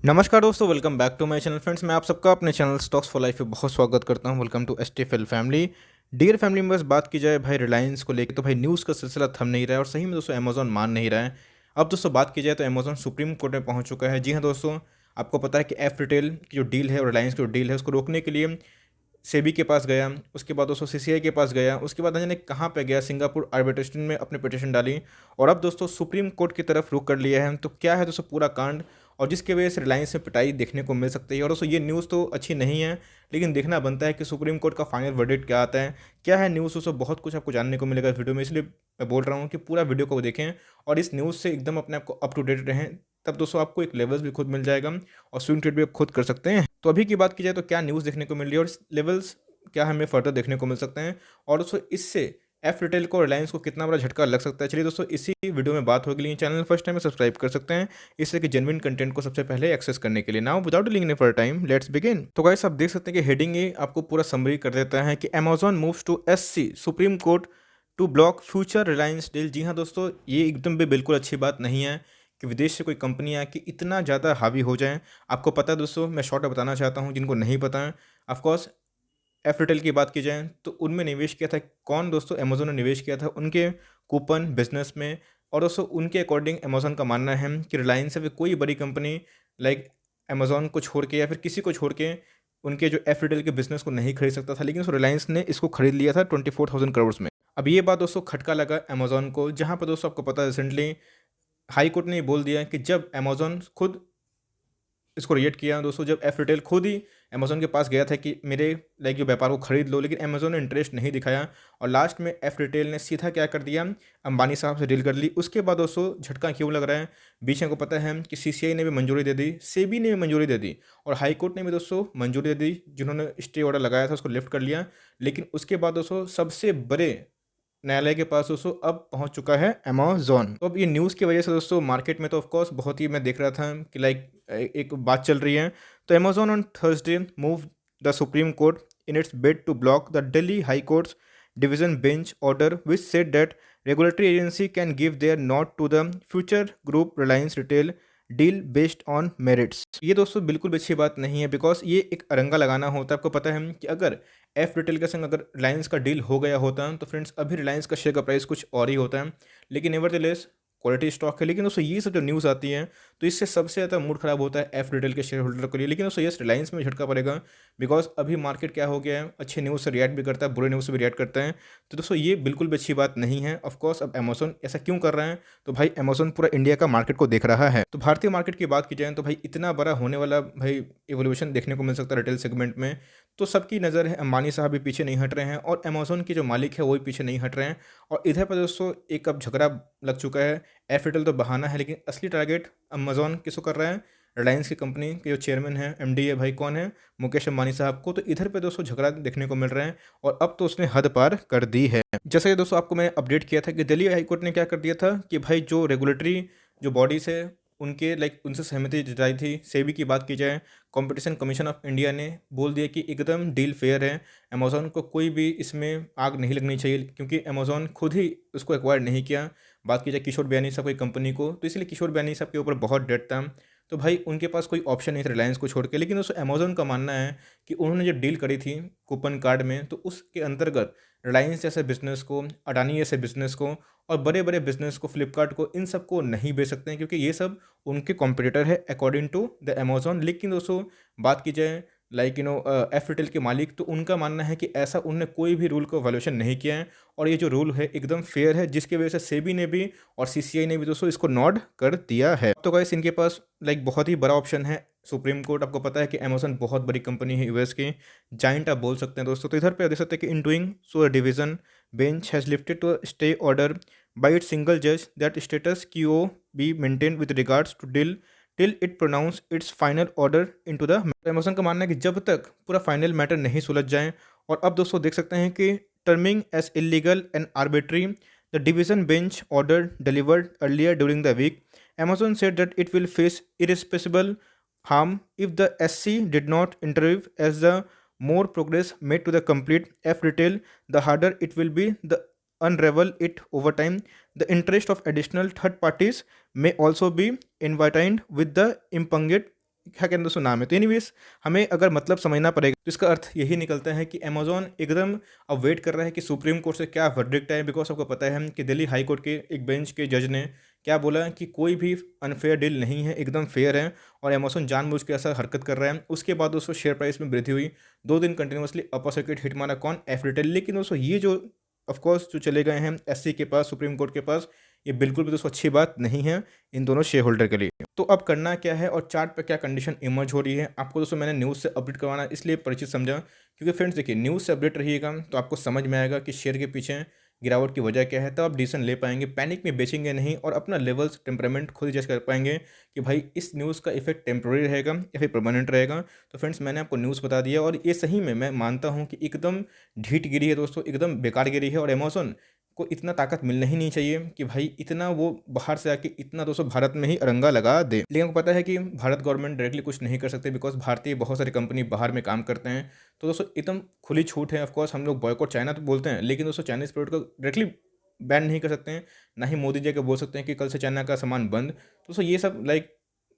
नमस्कार दोस्तों, welcome back to my channel. Friends, मैं आप सबका अपने चैनल स्टॉक्स फॉर लाइफ पे बहुत स्वागत करता हूं। Welcome to STFL family. Dear family members, बात की जाए भाई रिलायंस को लेकर, तो भाई न्यूज़ का सिलसिला थम नहीं रहा है और सही में दोस्तों अमेजॉन मान नहीं रहा है। अब दोस्तों बात की जाए तो अमेजॉन सुप्रीम कोर्ट में पहुंच चुका है। जी हाँ दोस्तों, आपको पता है कि एफ रिटेल की जो डील है और रिलायंस की जो डील है उसको रोकने के लिए सेबी के पास गया, उसके बाद दोस्तों सीसीआई के पास गया, उसके बाद न जाने कहाँ पे गया, सिंगापुर आर्बिट्रेशन में अपनी पिटीशन डाली और अब दोस्तों सुप्रीम कोर्ट की तरफ रुख कर लिया है। तो क्या है दोस्तों पूरा कांड, और जिसकी वजह से रिलायंस में पिटाई देखने को मिल सकती है। और दोस्तों ये न्यूज़ तो अच्छी नहीं है, लेकिन देखना बनता है कि सुप्रीम कोर्ट का फाइनल वर्डिक्ट क्या आता है, क्या है न्यूज़। दोस्तों बहुत कुछ आपको जानने को मिलेगा इस वीडियो में, इसलिए मैं बोल रहा हूँ कि पूरा वीडियो को देखें और इस न्यूज़ से एकदम अपने आप को अप टू डेट रहें। तब दोस्तों आपको एक लेवल्स भी खुद मिल जाएगा और स्विंग ट्रेड भी आप खुद कर सकते हैं। तो अभी की बात की जाए तो क्या न्यूज़ देखने को मिल रही है और लेवल्स क्या हमें फर्दर देखने को मिल सकते हैं, और दोस्तों इससे एफ रिटेल को, रिलायंस को कितना बड़ा झटका लग सकता है। चलिए दोस्तों इसी वीडियो में बात होगी। लिए चैनल फर्स्ट टाइम में सब्सक्राइब कर सकते हैं इससे कि जेन्युइन कंटेंट को सबसे पहले एक्सेस करने के लिए। Now without delaying any further time, let's begin. तो गाइस, आप देख सकते हैं कि हेडिंग ही आपको पूरा समरी कर देता है कि Amazon moves to SC Supreme Court to block Future Reliance deal. जी हाँ दोस्तों, ये एकदम भी बिल्कुल अच्छी बात नहीं है कि विदेश से कोई कंपनी आके इतना ज़्यादा हावी हो जाए। आपको पता है दोस्तों, मैं शॉर्ट बताना चाहता हूँ जिनको नहीं पता है। ऑफकोर्स एफ रिटेल की बात की जाए तो उनमें निवेश किया था कौन दोस्तों? अमेजोन ने निवेश किया था उनके कूपन बिजनेस में। और दोस्तों उनके अकॉर्डिंग अमेजोन का मानना है कि रिलायंस से भी कोई बड़ी कंपनी लाइक अमेजोन को छोड़ के या फिर किसी को छोड़ के उनके जो एफ रिटेल के बिजनेस को नहीं खरीद सकता था, लेकिन उस रिलायंस ने इसको खरीद लिया था 24,000 करोड़ में। अब ये बात दोस्तों खटका लगा अमेजोन को, जहाँ पर दोस्तों आपको पता है रिसेंटली हाई कोर्ट ने बोल दिया कि जब अमेजोन खुद इसको रिएक्ट किया दोस्तों, जब एफ रिटेल खुद ही अमेजोन के पास गया था कि मेरे लाइक जो व्यापार को खरीद लो, लेकिन अमेजोन ने इंटरेस्ट नहीं दिखाया और लास्ट में एफ रिटेल ने सीधा क्या कर दिया, अंबानी साहब से डील कर ली। उसके बाद दोस्तों झटका क्यों लग रहा है, बीच में को पता है कि सीसीआई ने भी मंजूरी दे दी, सेबी ने भी मंजूरी दे दी और हाई कोर्ट ने भी दोस्तों मंजूरी दे दी। जिन्होंने स्टे ऑर्डर लगाया था उसको लिफ्ट कर लिया, लेकिन उसके बाद दोस्तों सबसे बड़े न्यायालय के पास दोस्तों अब पहुंच चुका है अमेजॉन। तो अब ये न्यूज़ की वजह से दोस्तों मार्केट में तो ऑफकोर्स बहुत ही मैं देख रहा था कि लाइक एक बात चल रही है। तो Amazon on Thursday move the Supreme Court in its bid to block the Delhi High Court's division bench order which said that regulatory agency can give their nod to the Future group Reliance retail deal based on merits. ये दोस्तों बिल्कुल भी अच्छी बात नहीं है, because ये एक अरंगा लगाना होता है। आपको पता है कि अगर एफ रिटेल के संग अगर रिलायंस का डील हो गया होता है तो फ्रेंड्स अभी रिलायंस का शेयर का प्राइस कुछ और ही होता है, लेकिन नेवरदलेस क्वालिटी स्टॉक है। लेकिन दोस्तों ये सब जो न्यूज़ आती है तो इससे सबसे ज़्यादा मूड खराब होता है एफ रिटेल के शेयर होल्डर के लिए। लेकिन दोस्तों यस, रिलायंस में झटका पड़ेगा, बिकॉज अभी मार्केट क्या हो गया है, अच्छे न्यूज़ से रिएक्ट भी करता है, बुरे न्यूज़ से भी रिएक्ट करता है। तो दोस्तों ये बिल्कुल भी अच्छी बात नहीं है। ऑफकोर्स अब अमेजोन ऐसा क्यों कर रहा है, तो भाई अमेजोन पूरा इंडिया का मार्केट को देख रहा है। तो भारतीय मार्केट की बात की जाए तो भाई इतना बड़ा होने वाला भाई एवोल्यूशन देखने को मिल सकता है रिटेल सेगमेंट में। तो सबकी नज़र है, अंबानी साहब भी पीछे नहीं हट रहे हैं और अमेजोन के जो मालिक है वो भी पीछे नहीं हट रहे हैं। और इधर पर दोस्तों एक अब झगड़ा लग चुका है। एफ रिटेल तो बहाना है, लेकिन असली टारगेट अमेजोन किसको कर रहा है? रिलायंस की कंपनी के जो चेयरमैन है, एमडी है भाई, कौन है? मुकेश अंबानी साहब को। तो इधर पे दोस्तों झगड़ा देखने को मिल रहा है और अब तो उसने हद पार कर दी है। जैसे कि दोस्तों आपको मैंने अपडेट किया था कि दिल्ली हाईकोर्ट ने क्या कर दिया था कि भाई जो रेगुलेटरी जो बॉडीज़ है उनके लाइक उनसे सहमति जताई थी। सेबी की बात की जाए, कंपटीशन कमीशन ऑफ इंडिया ने बोल दिया कि एकदम डील फेयर है, अमेजोन को कोई भी इसमें आग नहीं लगनी चाहिए, क्योंकि अमेजोन खुद ही उसको एक्वायर नहीं किया। बात की जाए किशोर बियानी साहब की कंपनी को, तो इसलिए किशोर बियानी साहब के ऊपर बहुत डेट था। तो भाई उनके पास कोई ऑप्शन नहीं था रिलायंस को छोड़ के। लेकिन दोस्तों अमेजोन का मानना है कि उन्होंने जो डील करी थी कूपन कार्ड में, तो उसके अंतर्गत रिलायंस जैसे बिजनेस को, अडानी जैसे बिजनेस को और बड़े बड़े बिजनेस को, फ्लिपकार्ट को, इन सब को नहीं बेच सकते हैं, क्योंकि ये सब उनके कॉम्पिटिटर है अकॉर्डिंग टू द अमेजोन। लेकिन दोस्तों बात की जाए लाइक एफ रिटेल के मालिक, तो उनका मानना है कि ऐसा उन्होंने कोई भी रूल को वैल्यूएशन नहीं किया है और ये जो रूल है एकदम फेयर है, जिसकी वजह से सेबी ने भी और सीसीआई ने भी दोस्तों इसको नॉड कर दिया है। तो गाइस इनके पास लाइक बहुत ही बड़ा ऑप्शन है सुप्रीम कोर्ट। आपको पता है कि अमेजोन बहुत बड़ी कंपनी है, यूएस की जाइंट आप बोल सकते हैं दोस्तों। तो इधर पे देख सकते हैं कि in doing so division bench has lifted to stay order by it single जज that status quo be maintain with regards to deal till it pronounce its final order in to the. Amazon का मानना है कि जब तक पूरा final matter नहीं सुलझ जाए। और अब दोस्तों देख सकते हैं कि terming as illegal and arbitrary the division bench order delivered earlier during the week, Amazon said that it will face irreversible harm if the SC did not intervene, as the more progress made to the complete F retail, the harder it will be the unravel it over time. The interest of additional third parties may also be entwined with the impugned क्या कहते हैं दोस्तों नाम है। तो anyways हमें अगर मतलब समझना पड़ेगा तो इसका अर्थ यही निकलता है कि अमेज़न एकदम अब वेट कर रहा है कि सुप्रीम कोर्ट से क्या वर्डिक्ट आए। बिकॉज आपको पता है कि दिल्ली हाई कोर्ट के एक बेंच के जज ने क्या बोला कि कोई भी अनफेयर डील नहीं है, एकदम फेयर है और अमेज़न जानबूझ के ऐसा हरकत कर रहा है। उसके बाद दोस्तों शेयर प्राइस में वृद्धि हुई, 2 दिन कंटिन्यूसली अपर सर्किट हिट मारा कौन, एफ रिटेल। लेकिन दोस्तों ये जो ऑफकोर्स जो चले गए हैं एससी के पास, सुप्रीम कोर्ट के पास, ये बिल्कुल भी दोस्तों अच्छी बात नहीं है इन दोनों शेयर होल्डर के लिए। तो अब करना क्या है और चार्ट पे क्या कंडीशन इमर्ज हो रही है, आपको दोस्तों मैंने न्यूज़ से अपडेट करवाना इसलिए परिचित समझा क्योंकि फ्रेंड्स देखिए न्यूज़ से अपडेट रहिएगा तो आपको समझ में आएगा कि शेयर के पीछे गिरावट की वजह क्या है, तब आप डिसीजन ले पाएंगे, पैनिक में बेचेंगे नहीं और अपना लेवल्स टेम्परामेंट खुद जज कर पाएंगे कि भाई इस न्यूज़ का इफेक्ट टेम्प्रोरी रहेगा या फिर परमानेंट रहेगा। तो फ्रेंड्स मैंने आपको न्यूज़ बता दिया और ये सही में मैं मानता हूँ कि एकदम ढीठ गिरी है दोस्तों, एकदम बेकार गिरी है और अमेज़न को इतना ताकत मिलना ही नहीं चाहिए कि भाई इतना वो बाहर से आके इतना दोस्तों भारत में ही अरंगा लगा दे। लेकिन आपको पता है कि भारत गवर्नमेंट डायरेक्टली कुछ नहीं कर सकते बिकॉज भारतीय बहुत सारी कंपनी बाहर में काम करते हैं। तो दोस्तों एकदम खुली छूट है। ऑफकोर्स हम लोग बॉयकॉट चाइना तो बोलते हैं लेकिन दोस्तों चाइनीज प्रोडक्ट को डायरेक्टली बैन नहीं कर सकते हैं, ना ही मोदी जी के बोल सकते हैं कि कल से चाइना का सामान बंद। तो दोस्तों ये सब लाइक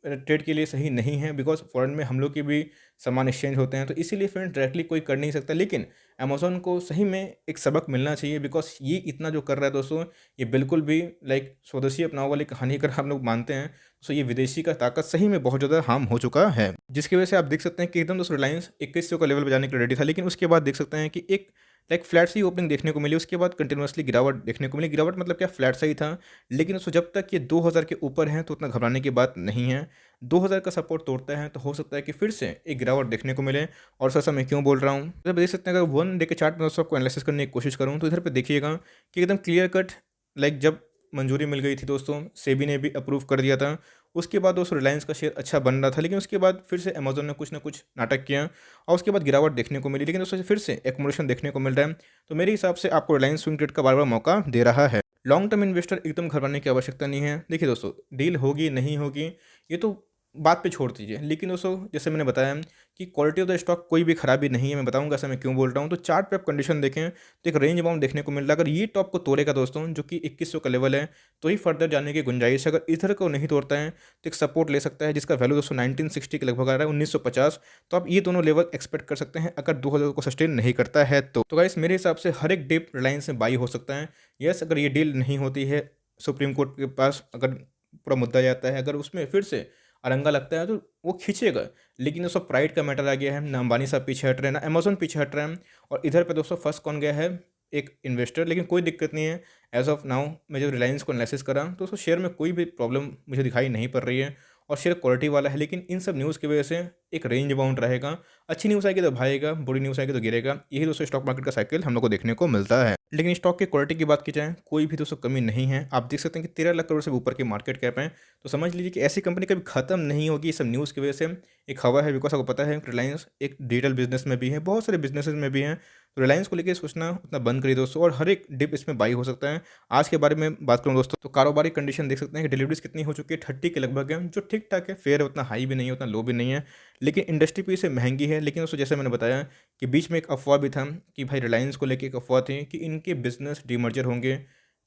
ट्रेड के लिए सही नहीं है बिकॉज फॉरेन में हम लोग की भी सामान एक्सचेंज होते हैं। तो इसीलिए फ्रेंड डायरेक्टली कोई कर नहीं सकता, लेकिन अमेज़न को सही में एक सबक मिलना चाहिए बिकॉज ये इतना जो कर रहा है दोस्तों ये बिल्कुल भी लाइक स्वदेशी अपनाओ वाली कहानी अगर हम लोग मानते हैं तो ये विदेशी का ताकत सही में बहुत ज़्यादा हार्म हो चुका है, जिसकी वजह से आप देख सकते हैं कि एकदम दोस्तों रिलायंस 2100 का लेवल बजाने के लिए रेडी था, लेकिन उसके बाद देख सकते हैं कि एक लाइक फ्लैट सी ओपनिंग देखने को मिली, उसके बाद कंटिन्यूसली गिरावट देखने को मिली। गिरावट मतलब क्या, फ्लैट सा ही था, लेकिन उसको जब तक ये 2000 के ऊपर है तो उतना घबराने की बात नहीं है। 2000 का सपोर्ट तोड़ता है तो हो सकता है कि फिर से एक गिरावट देखने को मिले। और सर मैं क्यों बोल रहा हूँ, इधर पे देख सकते हैं अगर 1 डे के चार्ट में दोस्तों आपको एनालिसिस करने की कोशिश करूँ तो इधर पे देखिएगा कि एकदम क्लियर कट लाइक जब मंजूरी मिल गई थी दोस्तों, सेबी ने भी अप्रूव कर दिया था, उसके बाद दोस्तों रिलायंस का शेयर अच्छा बन रहा था, लेकिन उसके बाद फिर से अमेज़न ने कुछ ना कुछ नाटक किया और उसके बाद गिरावट देखने को मिली, लेकिन दोस्तों फिर से एक्युमुलेशन देखने को मिल रहा है। तो मेरे हिसाब से आपको रिलायंस स्विंग ट्रेड का बार बार मौका दे रहा है। लॉन्ग टर्म इन्वेस्टर एकदम घबराने की आवश्यकता नहीं है। देखिए दोस्तों डील होगी नहीं होगी ये तो बात पे छोड़ दीजिए, लेकिन दोस्तों जैसे मैंने बताया कि क्वालिटी ऑफ द स्टॉक कोई भी खराबी नहीं है। मैं बताऊंगा ऐसा मैं क्यों बोल रहा हूँ। तो चार्ट पे आप कंडीशन देखें तो एक रेंज बाउंड देखने को मिल रहा है। अगर ये टॉप को तोड़ेगा दोस्तों जो कि 2100 का लेवल है तो ही फर्दर जाने की गुंजाइश है। अगर इधर को नहीं तोड़ता है तो एक सपोर्ट ले सकता है जिसका वैल्यू दोस्तों 1960 के लगभग आ रहा है, 1950। तो आप ये दोनों लेवल एक्सपेक्ट कर सकते हैं अगर 2000 को सस्टेन नहीं करता है तो गाइस मेरे हिसाब से हर एक डिप रिलायंस में बाई हो सकता है। यस अगर ये डील नहीं होती है सुप्रीम कोर्ट के पास, अगर पूरा मुद्दा जाता है, अगर उसमें फिर से अरंगा लगता है तो वो खींचेगा। लेकिन दोस्तों प्राइड का मैटर आ गया है, ना अंबानी साहब पीछे हट रहे हैं ना अमेज़न पीछे हट रहे हैं। और इधर पे दोस्तों फंस कौन गया है, एक इन्वेस्टर। लेकिन कोई दिक्कत नहीं है, एज ऑफ नाउ मैं जब रिलायंस को एनालिसिस करा तो दोस्तों शेयर में कोई भी प्रॉब्लम मुझे दिखाई नहीं पड़ रही है और शेयर क्वालिटी वाला है। लेकिन इन सब न्यूज़ की वजह से एक रेंज बाउंड रहेगा, अच्छी न्यूज़ आएगी तो भागेगा, बुरी न्यूज़ आएगी तो गिरेगा। यही दोस्तों स्टॉक मार्केट का साइकिल हम लोग को देखने को मिलता है। लेकिन स्टॉक की क्वालिटी की बात की जाए कोई भी दोस्तों कमी नहीं है। आप देख सकते हैं कि 13 लाख करोड़ से ऊपर की मार्केट कैप है। तो समझ लीजिए कि ऐसी कंपनी कभी खत्म नहीं होगी। सब न्यूज़ की वजह से एक हवा है बिकॉज आपको पता है रिलायंस एक डिजिटल बिजनेस में भी है, बहुत सारे बिजनेसेस में भी है। तो रिलायंस को लेकर सोचना उतना बंद करिए दोस्तों और हर एक डिप इसमें बाई हो सकता है। आज के बारे में बात करूँ दोस्तों तो कारोबारी कंडीशन देख सकते हैं कि डिलीवरीज कितनी हो चुकी है, 30 के लगभग है, जो ठीक ठाक है, फेयर है, उतना हाई भी नहीं है उतना लो भी नहीं है। लेकिन इंडस्ट्री पे इसे महंगी है। लेकिन दोस्तों जैसे मैंने बताया कि बीच में एक अफवाह भी था कि भाई रिलायंस को लेकर एक अफवाह थी कि इनके बिजनेस डीमर्जर होंगे,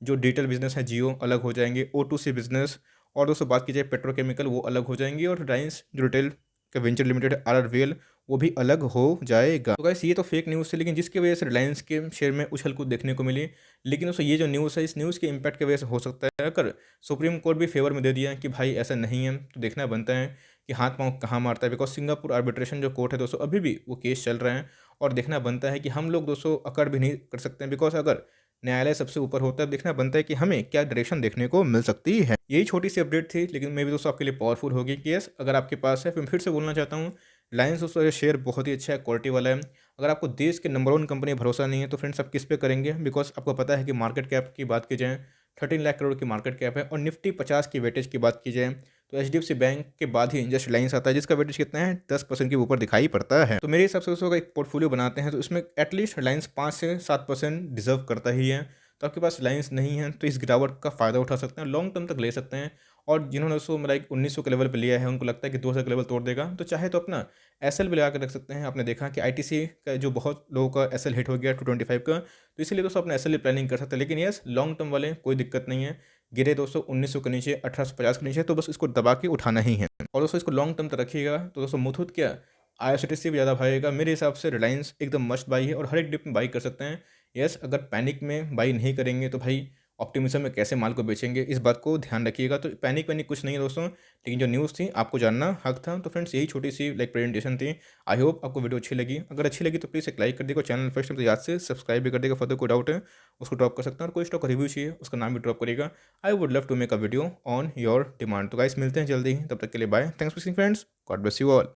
जो डिजिटल बिजनेस है जियो अलग हो जाएंगे, O2C बिजनेस, और दोस्तों बात की जाए पेट्रोकेमिकल वो अलग हो जाएंगी और रिलायंस जो रिटेल का वेंचर लिमिटेड RRVL वो भी अलग हो जाएगा। तो गाइस ये तो फेक न्यूज़ थी लेकिन जिसकी वजह से रिलायंस के शेयर में उछल कूद देखने को मिली। लेकिन दोस्तों ये जो न्यूज़ है इस न्यूज़ के इम्पैक्ट की वजह से हो सकता है अगर सुप्रीम कोर्ट भी फेवर में दे दिया कि भाई ऐसा नहीं है तो देखना बनता है कि हाथ पाँव कहाँ मारता है। बिकॉज सिंगापुर आर्बिट्रेशन जो कोर्ट है दोस्तों अभी भी वो केस चल रहे हैं और देखना बनता है कि हम लोग दोस्तों अकड़ भी नहीं कर सकते हैं। बिकॉज अगर न्यायालय सबसे ऊपर होता है, देखना बनता है कि हमें क्या डायरेक्शन देखने को मिल सकती है। यही छोटी सी अपडेट थी लेकिन मैं भी दोस्तों आपके लिए पावरफुल होगी कि यस अगर आपके पास है। फिर से बोलना चाहता हूँ रिलायंस दोस्तों ये शेयर बहुत ही अच्छा है, क्वालिटी वाला है। अगर आपको देश के नंबर 1 कंपनी भरोसा नहीं है तो फ्रेंड्स आप किस पे करेंगे। बिकॉज आपको पता है कि मार्केट कैप की बात की जाए 13 लाख करोड़ की मार्केट कैप है और निफ्टी 50 की वेटेज की बात की जाए तो HDFC बैंक के बाद ही जस्ट रिलायंस आता है जिसका वेटेज कितना है 10% के ऊपर दिखाई पड़ता है। तो मेरे हिसाब से दोस्तों एक पोर्टफोलियो बनाते हैं तो इसमें एटलीस्ट रिलायंस 5 से 7% डिजर्व करता ही है। तो आपके पास रिलायंस नहीं है तो इस गिरावट का फ़ायदा उठा सकते हैं, लॉन्ग टर्म तक ले सकते हैं। और जिन्होंने उसको लाइक 1900 के लेवल पे लिया है उनको लगता है कि 2000 के लेवल तोड़ देगा तो चाहे तो अपना SL भी लगा कर रख सकते हैं। आपने देखा कि ITC का जो बहुत लोगों का SL हिट हो गया 225 का, तो इसीलिए दोस्तों अपना SL प्लानिंग कर सकते हैं। लेकिन यस लॉन्ग टर्म वाले कोई दिक्कत नहीं है गिरे दोस्तों 1900 के नीचे, 1850 के नीचे, तो बस इसको दबा के उठाना ही है। और दोस्तों इसको लॉन्ग टर्म तक रखिएगा तो दोस्तों मुथूट क्या आईआरसीटीसी भी ज़्यादा भागेगा। मेरे हिसाब से रिलायंस एकदम मस्ट बाई है और हर एक डिप में बाई कर सकते हैं। यस, अगर पैनिक में बाई नहीं करेंगे तो भाई ऑप्टिमिज्म में कैसे माल को बेचेंगे, इस बात को ध्यान रखिएगा। तो पैनिक वैनिक कुछ नहीं है दोस्तों, लेकिन जो न्यूज़ थी आपको जानना हक था। तो फ्रेंड्स यही छोटी सी लाइक प्रेजेंटेशन थी। आई होप आपको वीडियो अच्छी लगी। अगर अच्छी लगी तो प्लीज़ एक लाइक कर देगा, चैनल फर्स्ट टाइम तो याद से सब्सक्राइब भी कर देगा। फर्दर कोई डाउट है उसको ड्रॉप कर सकते हैं, और कोई स्टॉक रिव्यू चाहिए उसका नाम भी ड्रॉप करेगा। I would love to make a video on your demand. तो गाइस मिलते हैं जल्दी ही, तब तक के लिए bye. Thanks for watching friends, God bless you all.